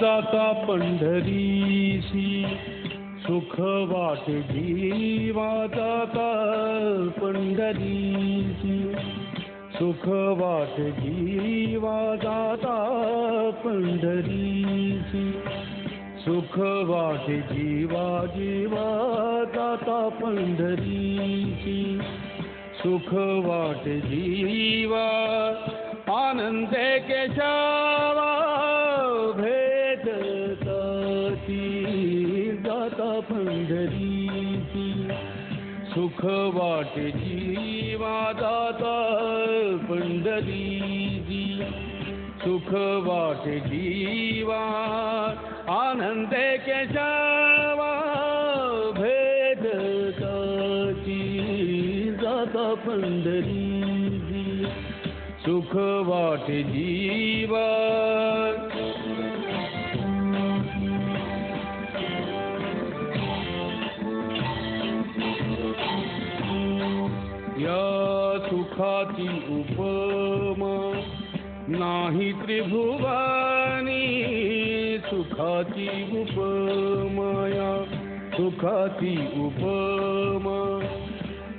जाता पंढरीसी सुख वाट जीवा, जाता पंढरीसी सुख वाट जीवा, जाता पंढरीसी सुख वाट जीवा, जीवा जाता पंढरीसी सुख वाट जीवा, आनंदे केशवा भेटताती, जाता पंढरीसी सुख वाट जीवा, जाता पंढरीसी सुख वाट जीवा, आनंदे केशवा भेटताती, जाता पंढरीसी सुख वाट जीवा. या सुखाची उपमा नाही त्रिभुवनी, सुखाची उपमा या सुखाची उपमा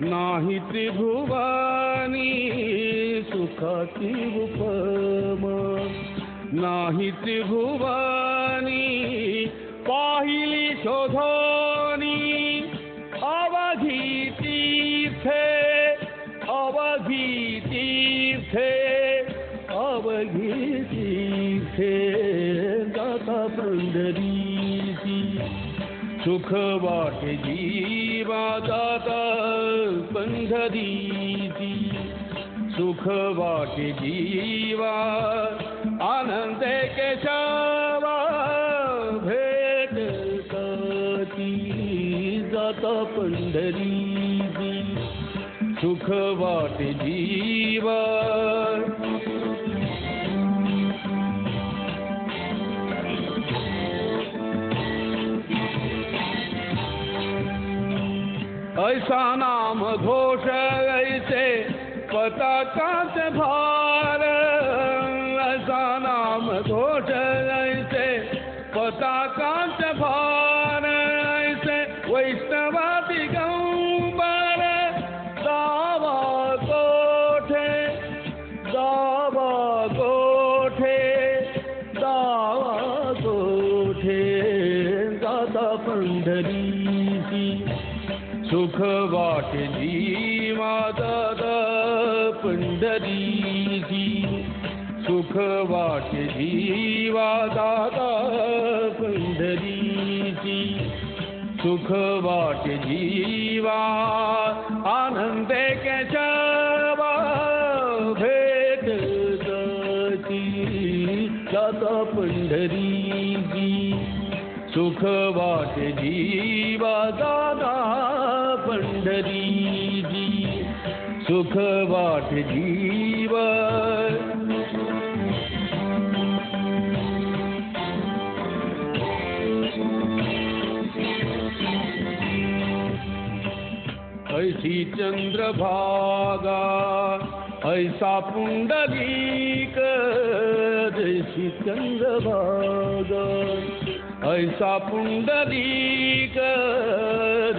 नाही त्रिभुवनी, सुखाची उपमा नाही त्रिभुवनी, पाहिली शोधोनी अवघी तीर्थे, अवघी तीर्थे, अवघी तीर्थे, जाता पंढरीसी सुख वाट जीवा, जाता पंढरीसी सुख वाट जीवा, आनंदे केशवा भेटताती, जाता पंढरीसी सुख वाट जीवा. ऐसा नाम घोष ऐसे पताकांत भार, ऐसा नाम घोष ऐसे पताकांत भार, ऐसे वैष्णवा दिगंबर दावा कोठे, दावा कोठे, दावा कोठे, जाता पंढरीसी सुख वाट जीवा, जाता पंढरीसी सुख वाट जीवा, जाता पंढरीसी सुख वाट जीवा, आनंदे केशवा भेटताती, जाता पंढरीसी सुख वाट जीवा, जाता पंढरीसी सुख वाट जीवा. ऐसी चंद्रभागा ऐसा पुंडलीक, जैसी चंद्रभागा ऐसा पुंडलीक,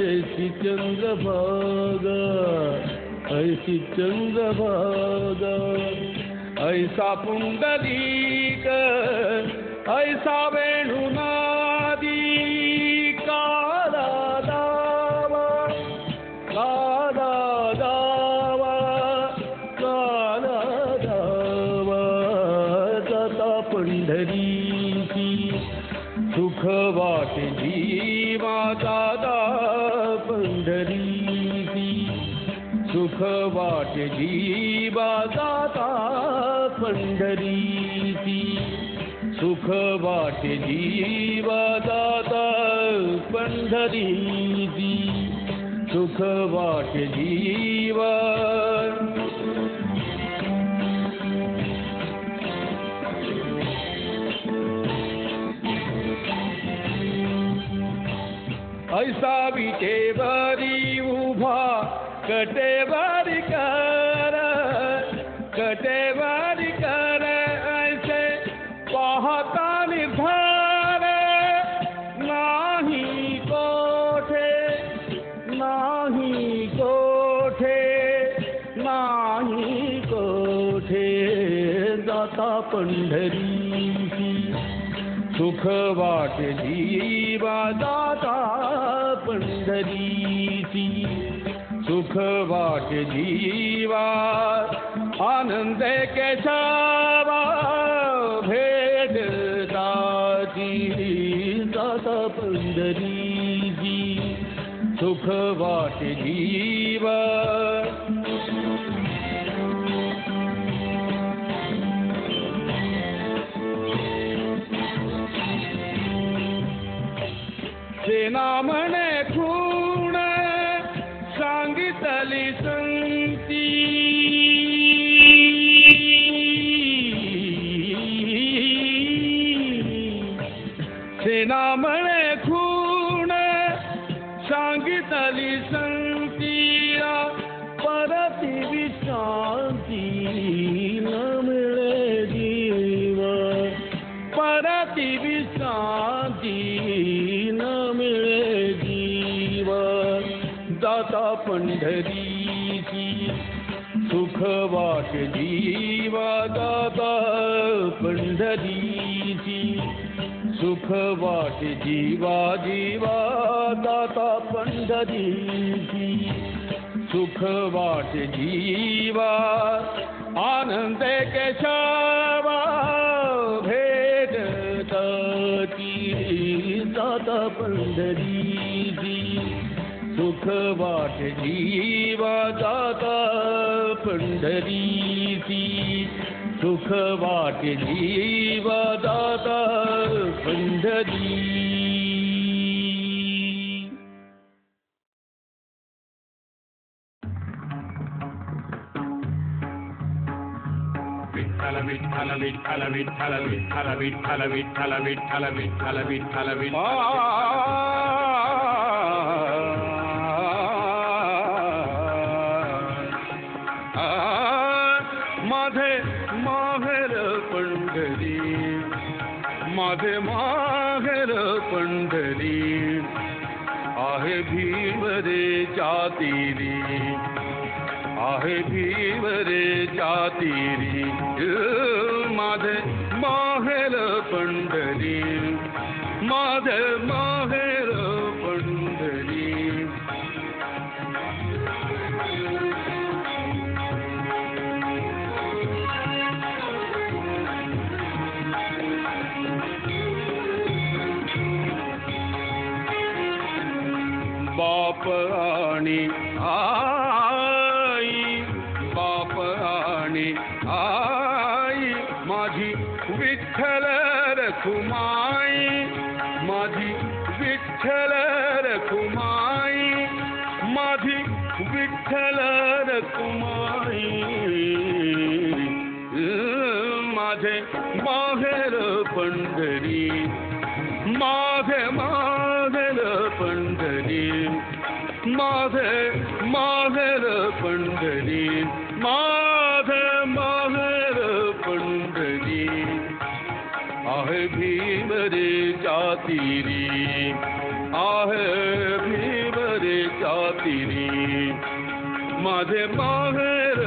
जैसी चंद्रभागा ऐसी चंद्रभागा, ऐसा पुंडलीक ऐसा वेणुनादी, काला दावा, काला दावा, काला दावा, जाता पंढरीसी सुख वाट जीवा, जाता पंढरीसी सुख वाट जीवा, जाता पंढरीसी सुख वाट जीवा, जाता पंढरीसी सुख वाट जीवा. ऐसा विटेवरी उभा कटेवरी कर, कटेवर कर ऐसे पाहता निर्धार नाही कोठे नाही कोठे नाही कोठे जाता पंढरीची सुख वाटे जीवा जाता पंढरीची सुख वाटे जीवा आनंद केशवा भेटताची जाता पंढरीची सुख वाटे जीवा सेना म्हणे खूण सांगितली संती सेना म्हणे खूण सांगितली संती परती विश्रांती न मिळे जीव परती विश्रांती न मिळे जीव जाता पंढरीची सुख वाटे जीवा जाता पंढरीची सुख वाटे जीवा जीवा जाता पंढरीची सुख वाटे जीवा आनंद केशवा भेटताची जाता पंढरीची सुख वाटे जीवा जाता पंढरीची सुख वाटे जीवा जाता पंढरी विठ्ठल विठ्ठल विठ्ठल विठ्ठल विठ्ठल विठ्ठल विठ्ठल विठ्ठल विठ्ठल विठ्ठल माझे माहेर पंढरी माझे माहेर पंढरी आहे भीमरे जातीरी आहे भीमरे जातीरी माझे माहेर पंढरी माझे माहेर पंढरी बाप आणि आई बाप आणि आई माझी विठ्ठल रखुमाई माझी विठ्ठल रखुमाई माझी विठ्ठल रखुमाई माझे माहेर पंढरी माझे माहेर पंढरी माझे माहेर पंढरी माझे माहेर पंढरी आहे भीमरे जातीरी आहे भीमरे जातीरी माझे माहेर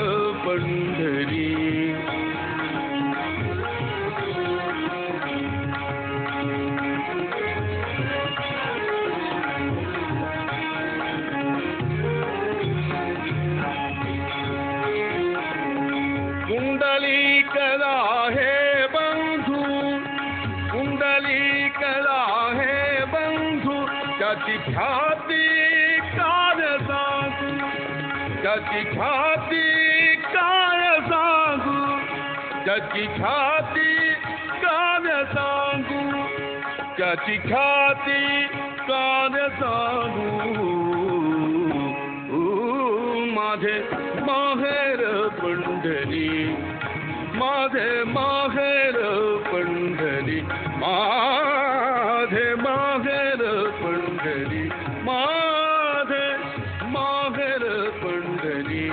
पंढरी कुंडली कला हे बंधू कुंडली कला हे बंधू त्याची ख्याती काय सांगू त्याची ख्याती काय सांगू त्याची ख्याती काय सांगू त्याची ख्याती काय सांगू माझे माहेर पंढरी माझे माहेर पंढरी माझे माहेर पंढरी माझे माहेर पंढरी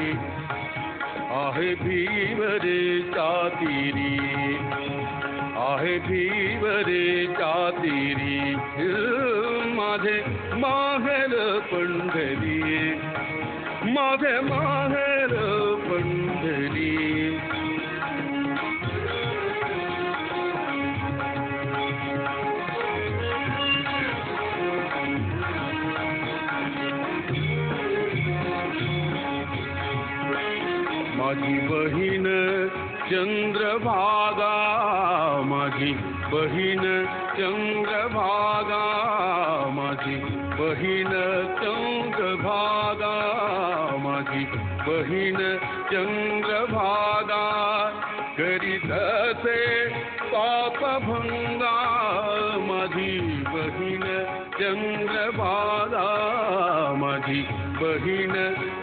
आहे भीवरेच्या तीरी, आहे भीवरेच्या तीरी माझे माहेर पंढरी, माझे माहेर पंढरी. माझी बहीण चंद्रभागा, माझी बहीण चंद्रभागा, माझी बहीण चंद्रभागा, माझी बहीण चंद्रभागा. करीत असे पापभंगा, माझी बहीण चंद्रभागा, माझी बहीण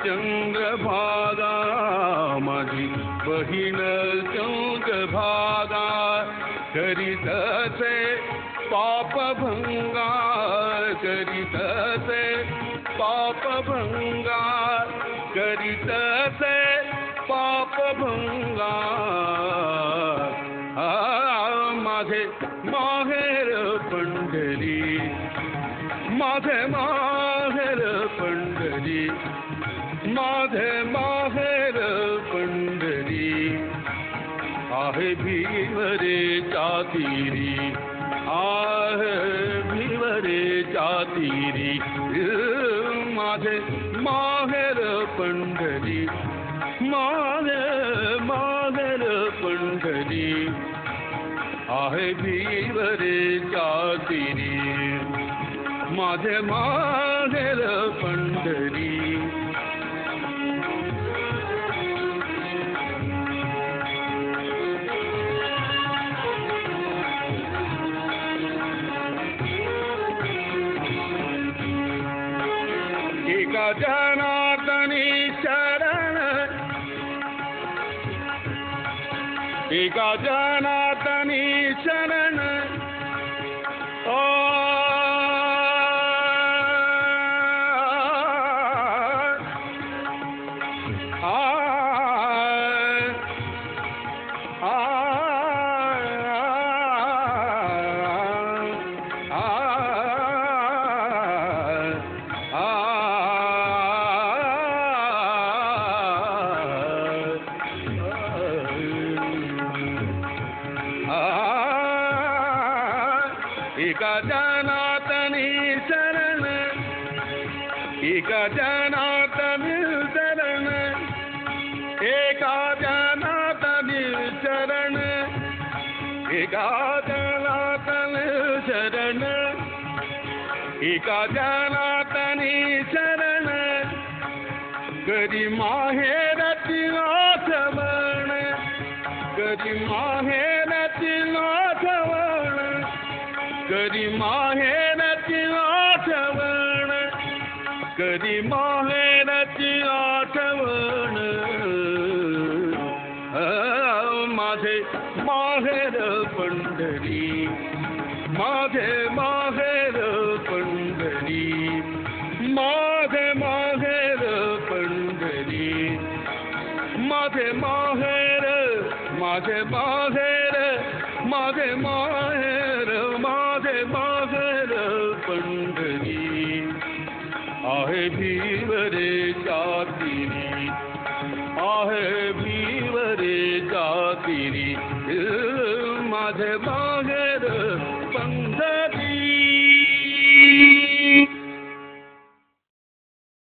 चंद्रभागा, माझी बहीण चंद्रभागा. करीत असे पापभंगा, करीत असे पापभंगा, करीत असे पापभंगा. माझे माहेर पंढरी, माझे माहेर पंढरी, माझे माहेर पंढरी. आहे भीवरेच्या तीरी, आहे भीवरेच्या तीरी माझे माहेर पंढरी, माझे माहेर पंढरी. आहे भीवरेच्या तीरी माझे माहेर पंढरी. एका जनार्दनी शरण, एका जनार्दनी शरण. एका जनार्दनी शरण, एका जनार्दनी शरण, एका जनार्दनी शरण, एका जनार्दनी शरण, एका जनार्दनी शरण. कधी माहेरची आठवण, कधी माहेरची आठवण, कधी माहेरची आठवण, कधी माहेरची आठवण. माझे माहेर पंढरी, माझे माहेर पंढरी, माझे माहेर पंढरी. माझे माहेर, माझे माहेर, माझे माहेर, माझे माहेर पंढरी. आहे भीवरेच्या तीरी, आहे भीवरेच्या तीरी माझे माहेर